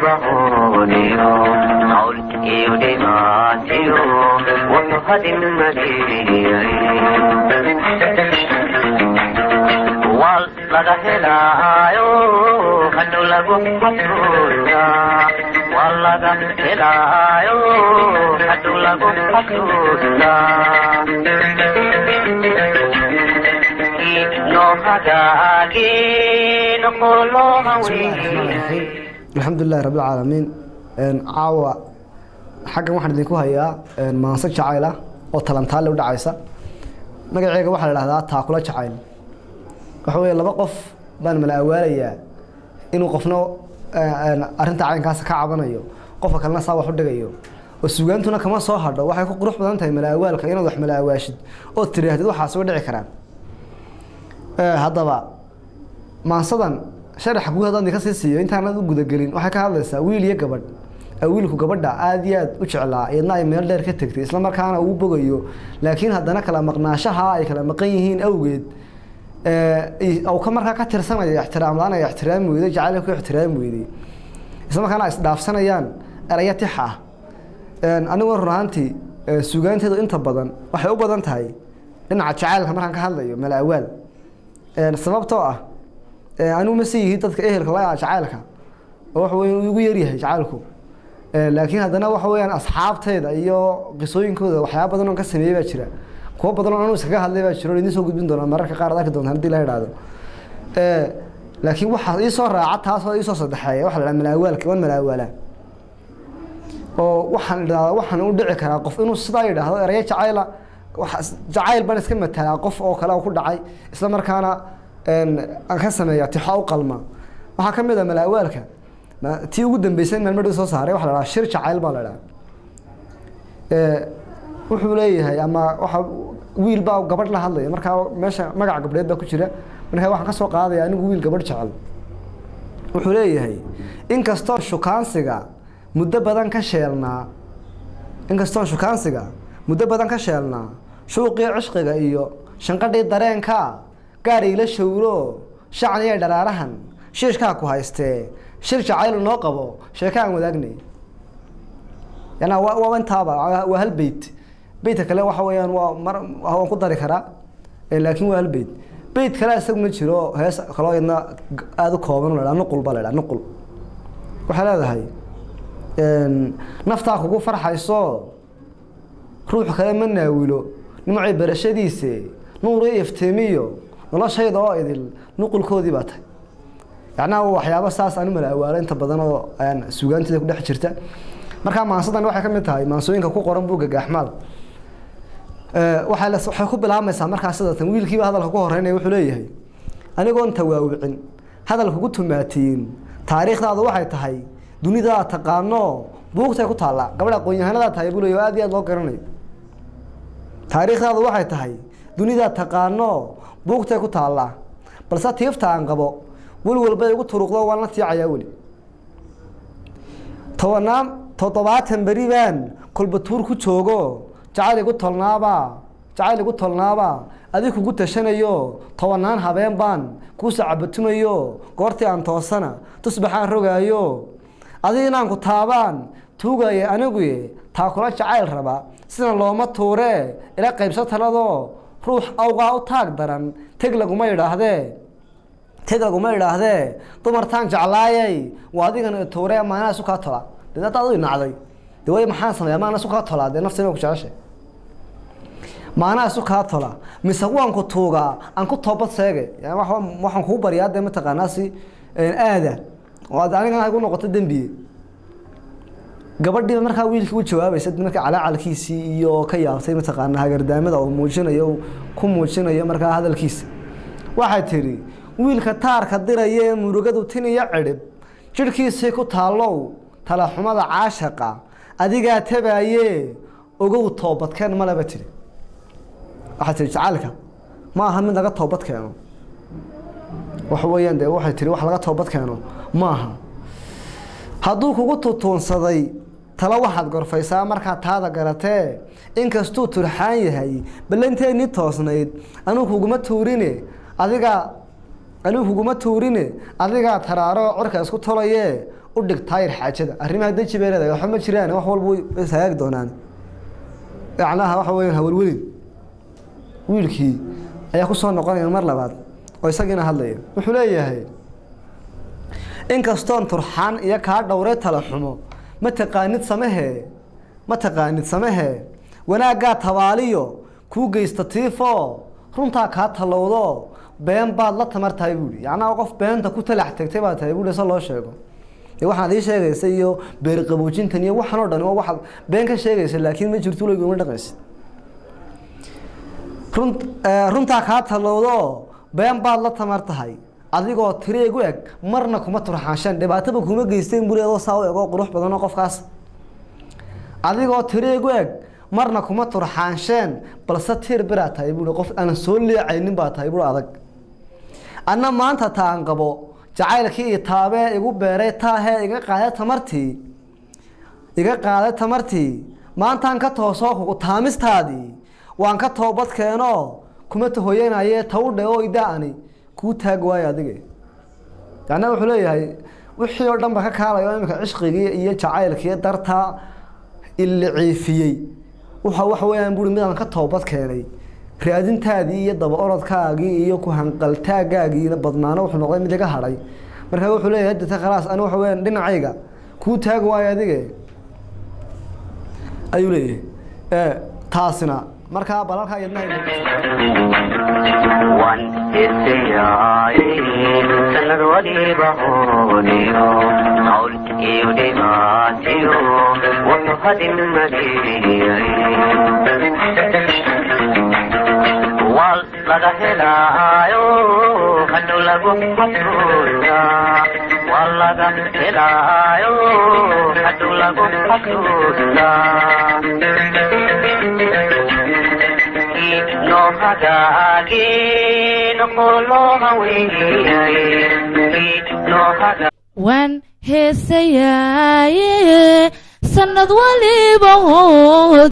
تبغونيو قولت يودي ماتيو وتهد المدينة والله هلايو خلو لكم حسولا والله هلايو خلو لكم حسولا الحمد لله رب العالمين عاوة حقا waxaan idinku hayaa maansa jacayl ah oo talantaale u dhacaysa magaceega waxa la yiraahdaa taakula jacayl waxa weeye laba qof baan malaawaalaya inuu qofna arinta caynkaas ka cabanayo qofka kalena saa wax u dhigayo oo suugaantuna kama soo hadho waxay ku qurux badan tahay malaawaalka inaad wax malaawaashid oo tiriyahdid waxa soo dhici karaan haddaba maansadan sharax guud hadaan ka siiyo intaan u guda galin waxa ka hadlaysaa wiil iyo gabadh wiilku gabadha aad iyo aad u jeclaa iyadna ay meel dheer ka tagtay isla markaana uu bogayo laakiin haddana kala maqnaashaha ay kala maqan yihiin awgeed oo ka markaa ka tirsanaya ixtiraam la'aan ay ixtiraam weeyday jacaylku ixtiraam weeyday isla markaana is dhaafsanayaan eraya tix ah anigu runaantii suugaanteedu inta badan waxay u badan tahay dhinaca jacaylka markaan ka hadlayo malaawaal sababtoo ah anu ma siiyay dadka ehelka la jacaylka wax weyn ugu yar yahay jacaylku laakiin haddana waxa weeyaan asxaabteeda iyo qisooyinkooda waxyaabo badan oo ka sameeyay baa jira kuwa badan oo anu iskaga hadlay baa jiro idin soo gudbin doona mararka qaar arki doontaan hadii la yiraahdo laakiin waxa ii soo raaca taas oo ii soo sadeexay waxa la malaawaalka wan malaawaala oo waxaan u dhici karaa qof inuu sidaa yiraahdo eraya jacayl jacayl baan iska matalaa qof oo kale oo ku dhacay isla markaana aan ka sameeyaa tixaa u qalma waxa kamid ah malaawaalka tii ugu dambeysay meel madhow soo saaray waxa la shir jacayl baa la wuxuu leeyahay ama waxa wiil baa gabadh la hadlaya marka meesha magac gabdheed baa ku jira marka waxaan ka soo qaadaya anigu wiil gabadh jecel wuxuu leeyahay in kastoo shukaansiga muddo badan ka sheelnaa shuuqii cishqiga iyo shanqadhii dareenka gaari la shawro shacniga dharaarahan shirka ku haystee shir jacayl noo qabo sheekaan wadaagnay yana waa intaaba waa hal bayt kale waxa weeyaan waa ku dari karaa laakiin waa hal bayt kale isaguna jiro hees kale oo aad u kooban oo la nuqul baa la nuqul waxa leedahay nafta kugu farxayso ruux kale ma naawilo nimcay barashadiisa nuur iyo iftiimiyo noloshayda oo idil nuqulkoodii baa tahay yana waxyaabo saas aan malaawaalo inta badan oo aan suugaantida ku dhex jirta marka maansadan waxay ka mid tahay maansooyinka ku qoran buugga Gaxmal waxay ku bilaabmaysaa markaa sidatan wiilkiiba hadalka ku horeynay wuxuu leeyahay anigoon tawaawicin hadalka ku tumaatiin taariikhdaadu waxay tahay dunida taqaano buugtay ku taala gabadha aqoon-yahanada tahay buu leeyahay aad iyo aad loo garanayo taariikhdaadu waxay tahay dunida taqaano buugtay ku taala balse tiifta aan qabo walba igu turuqdo waan la tiicaya wali todobaatan bari baan kolba tuur ku joogo jacayl igu tolnaaba adiga kugu tashanayo tobanaan habeen baan ku sacabatumayo goortii aan toosana tusbaxaan rogaayo adiga inaan ku taabaan tuugaya anigu taakula jacayl raba sida looma tuure ila qaybso talado ruux awgaa u taag daran tag laguma yiraahdee dumartaan jeclaayay waa adigana tuure maana isu ka tola dadada adu nacday way maxaan sameeyaa maana isu ka tola nafteena ku jeceshay maana isu ka tola mise waan ku tuuga aan ku toobad seege waxaan ku bariyaa ma taqaanaasi aada oo aniga ay ku noqoto dambiye gabadhii markaa wiilkii u jawaabaysa markaa calaalkiisii iyo ka yaabtay ma taqaanaa hagardaamada oo muujinayo markaa hadalkiisa waxay tiri wiilka taarka diraya murugadu tin iyo cirib jirkiisii ku taalow tala xumada caashaqa adiga tabaye ogow toobadkeen ma laba tiri waxa tiri jacalka ma aha mid laga toobad keeno wax weeyaan waxay tiri wax laga toobad keeno ma aha hadduu kugu tutuunsaday tala waxaad gorfaysaa markaa taada garatee inkastuu turxaan yahay ballanteeni toosnayd anigu kuguma tuurine adiga taraaro cirka isku tolaye udhig taayir xaajada arrimaha daji beelada waxa ma jiraan wax walba way saag doonaan yacnaha waxa weeyaan hawlwelin wiilkii ayaa ku soo noqonaya mar labaad oo isagina hadlaya wuxuu leeyahay in kastoon turxaan iyo ka dhawre tala xumo ma taqaanid samehe wanaaga tabaaliyo ku geysta tiifo runta ka talowdo been baad la tamartay buuli yacnaha qof beenta ku talax tagtay baa tahay buuli loo sheego waxaan idin sheegaysay iyo beer qaboojintan iyo waxan oo dhan oo wax been ka sheegaysay laakiin ma jirto leeyo ma dhaqaysid runta ka talowdo been baad la tamartahay adigoo tireegu eg marna kuma turxaanshan dhibaataba kuma geysteen buleedo saaw eego qurux badan oo qofkaas adigoo tireegu eg marna kuma turxaanshan balse tir bira tahay buu qof aan soo leecaynin baa tahay buu adag anna maanta taan qabo jacaylkii taabe igu beeray taahe iga qaaday tamartii maantaan ka tooso ku taamistaadii waan ka toobad keeno kuma tahoyanayee tawdhe oo idaani ku taag waay adiga yacnaha wuxuu leeyahay wixii oo dhan ba ka kaalayo imika cishqigii iyo jacaylkii darta illi ciifiyey waxa weeyaan buuri midaan ka toobad keenay raadintaadii iyo daba orodkaagii iyo ku hanqaltaagaagii badnaana wuxuu noqday mid iga hadhay markaa wuxuu leeyahay hadda khalaas ani waxa weeyaan dhinacayga ku taag waay adiga ayuu leeyahay taasina markaa balalka iyadna wan isyaay sanad waliba hooniyo hawlkiiyo dhibaatiyo wuxuu hadin maliyay wal laga helaayo hadhow lagu xasuusta wal laga helaayo hadhow lagu xasuusta no hagaagin qoloha weeyay no haga wan heesayay sanad waliba